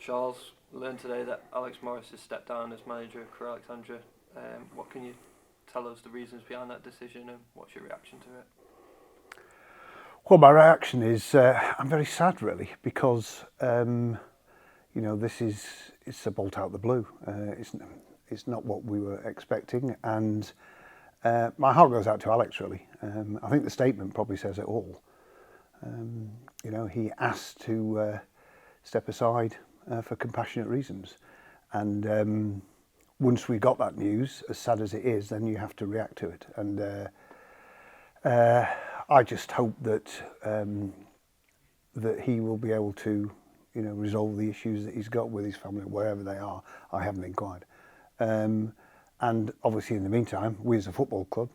Charles, learned today that Alex Morris has stepped down as manager of Crewe, Alexandra. What can you tell us the reasons behind that decision, and what's your reaction to it? Well, my reaction is I'm very sad, really, because this it's a bolt out of the blue. It's not what we were expecting, and my heart goes out to Alex, really. I think the statement probably says it all. He asked to step aside for compassionate reasons, and once we got that news, as sad as it is, then you have to react to it. And I just hope that he will be able to, resolve the issues that he's got with his family, wherever they are. I haven't inquired. And obviously, in the meantime, we as a football club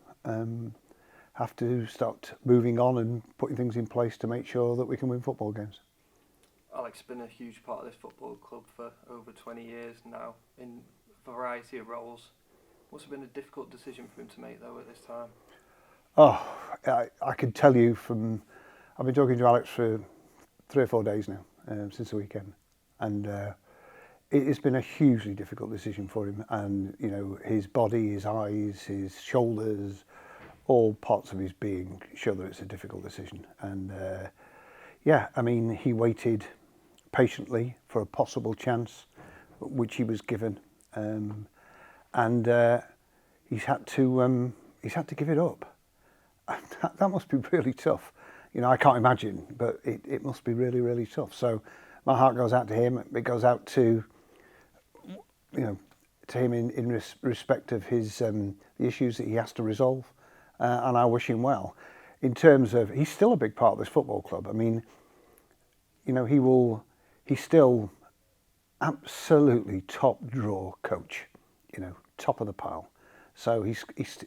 have to start moving on and putting things in place to make sure that we can win football games. Alex has been a huge part of this football club for over 20 years now, in a variety of roles. Must have been a difficult decision for him to make, though, at this time. Oh, I can tell you I've been talking to Alex for 3 or 4 days now, since the weekend, and it's been a hugely difficult decision for him. And his body, his eyes, his shoulders, all parts of his being show that it's a difficult decision. And he waited patiently for a possible chance, which he was given, and he's had to give it up. That must be really tough. I can't imagine, but it must be really, really tough. So my heart goes out to him. It goes out to him in respect of his the issues that he has to resolve, and I wish him well. In terms of, he's still a big part of this football club. I mean, he's still absolutely top draw coach, top of the pile. So he's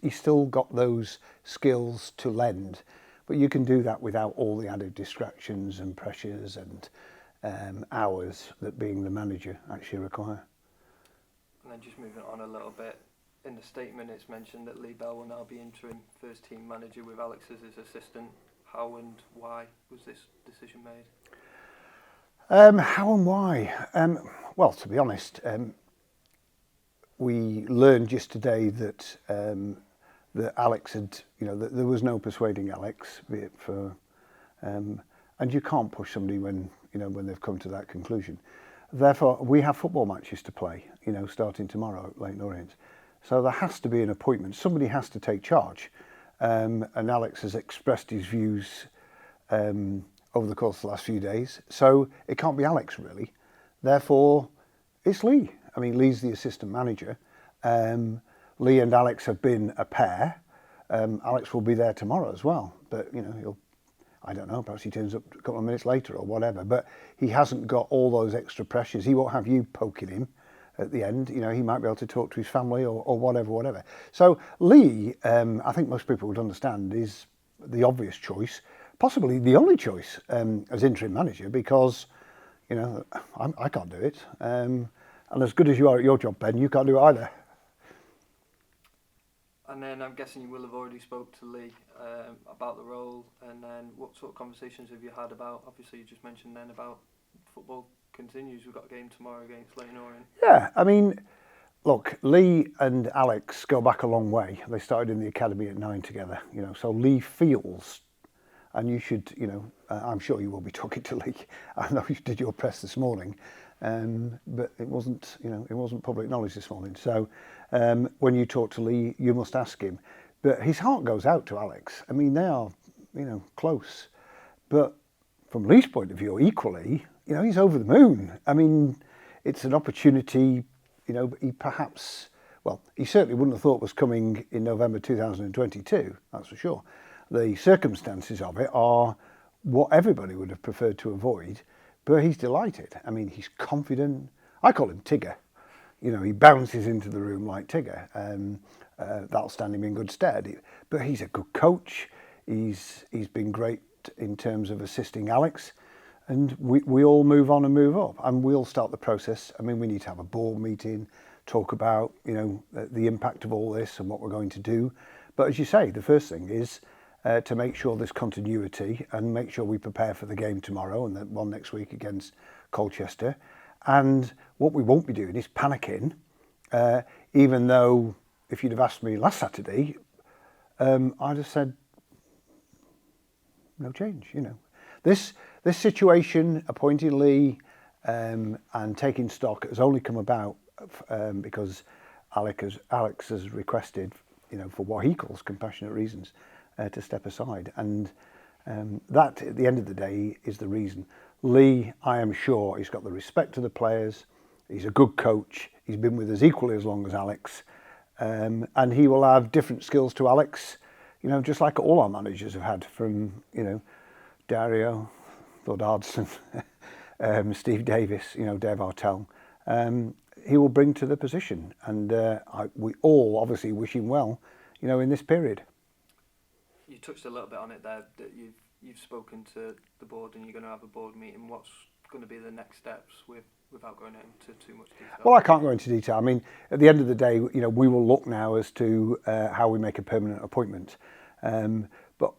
still got those skills to lend, but you can do that without all the added distractions and pressures and hours that being the manager actually require. And then just moving on a little bit, in the statement it's mentioned that Lee Bell will now be interim first team manager with Alex as his assistant. How and why was this decision made? How and why? Well, to be honest, we learned just today that Alex had, that there was no persuading Alex, be it for, and you can't push somebody when they've come to that conclusion. Therefore, we have football matches to play, starting tomorrow at Leyton Orient. So there has to be an appointment. Somebody has to take charge, and Alex has expressed his views over the course of the last few days. So it can't be Alex, really. Therefore, it's Lee. I mean, Lee's the assistant manager. Lee and Alex have been a pair. Alex will be there tomorrow as well. But, I don't know, perhaps he turns up a couple of minutes later or whatever. But he hasn't got all those extra pressures. He won't have you poking him at the end. He might be able to talk to his family or whatever. So Lee, I think most people would understand, is the obvious choice, possibly the only choice as interim manager, because, I can't do it. And as good as you are at your job, Ben, you can't do it either. And then I'm guessing you will have already spoke to Lee about the role, and then what sort of conversations have you had about, obviously you just mentioned then about football continues, we've got a game tomorrow against Leyton Orient. Yeah, I mean, look, Lee and Alex go back a long way. They started in the academy at 9 together, so Lee feels, and you should, I'm sure you will be talking to Lee. I know you did your press this morning, but it wasn't, it wasn't public knowledge this morning. So when you talk to Lee, you must ask him. But his heart goes out to Alex. I mean, they are, close. But from Lee's point of view, equally, he's over the moon. I mean, it's an opportunity, he perhaps, well, he certainly wouldn't have thought was coming in November 2022, that's for sure. The circumstances of it are what everybody would have preferred to avoid, but he's delighted. I mean, he's confident. I call him Tigger. He bounces into the room like Tigger. That'll stand him in good stead. But he's a good coach. He's been great in terms of assisting Alex. And we all move on and move up. And we'll start the process. I mean, we need to have a board meeting, talk about, the impact of all this and what we're going to do. But as you say, the first thing is to make sure there's continuity and make sure we prepare for the game tomorrow and the one next week against Colchester. And what we won't be doing is panicking, even though if you'd have asked me last Saturday, I'd have said no change. This situation, appointing Lee and taking stock, has only come about because Alex has requested, for what he calls compassionate reasons, to step aside, and that, at the end of the day, is the reason. Lee, I am sure, he's got the respect of the players. He's a good coach. He's been with us equally as long as Alex, and he will have different skills to Alex, just like all our managers have had, from Dario, Lord Ardson, Steve Davis, Dave Artell. He will bring to the position, and we all obviously wish him well, in this period. You touched a little bit on it there, that you've spoken to the board and you're going to have a board meeting. What's going to be the next steps without going into too much detail? Well, I can't go into detail. I mean, at the end of the day, we will look now as to how we make a permanent appointment. But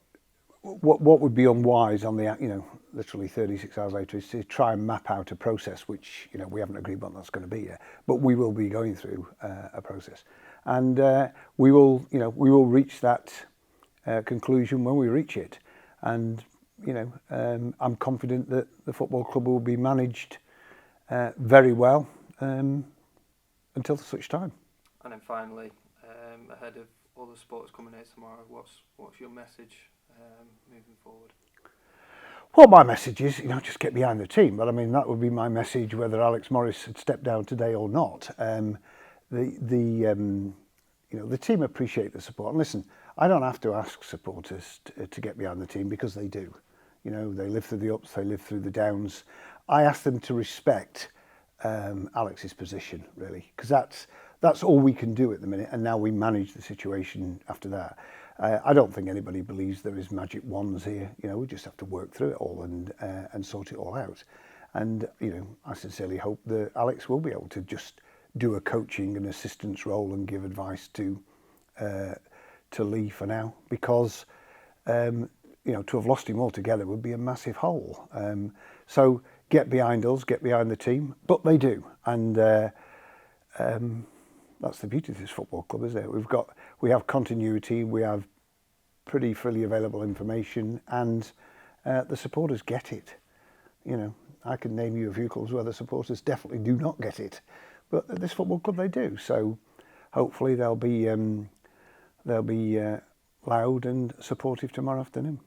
what would be unwise on the, literally 36 hours later, is to try and map out a process which, we haven't agreed what that's going to be yet. But we will be going through a process, and we will reach that conclusion when we reach it. And I'm confident that the football club will be managed very well until such time. And then finally, ahead of all the supporters coming here tomorrow, what's your message moving forward? Well, my message is, just get behind the team. But I mean, that would be my message whether Alex Morris had stepped down today or not. The team appreciate the support. And listen, I don't have to ask supporters to get behind the team, because they do. They live through the ups, they live through the downs. I ask them to respect Alex's position, really, because that's all we can do at the minute. And now we manage the situation after that. I don't think anybody believes there is magic wands here. We just have to work through it all and sort it all out. And I sincerely hope that Alex will be able to just do a coaching and assistance role and give advice to Lee for now, because to have lost him altogether would be a massive hole. So get behind us, get behind the team, but they do, and that's the beauty of this football club, isn't it? We have continuity, we have pretty freely available information, and the supporters get it. I can name you a few clubs where the supporters definitely do not get it, but at this football club they do. So hopefully they'll be loud and supportive tomorrow afternoon.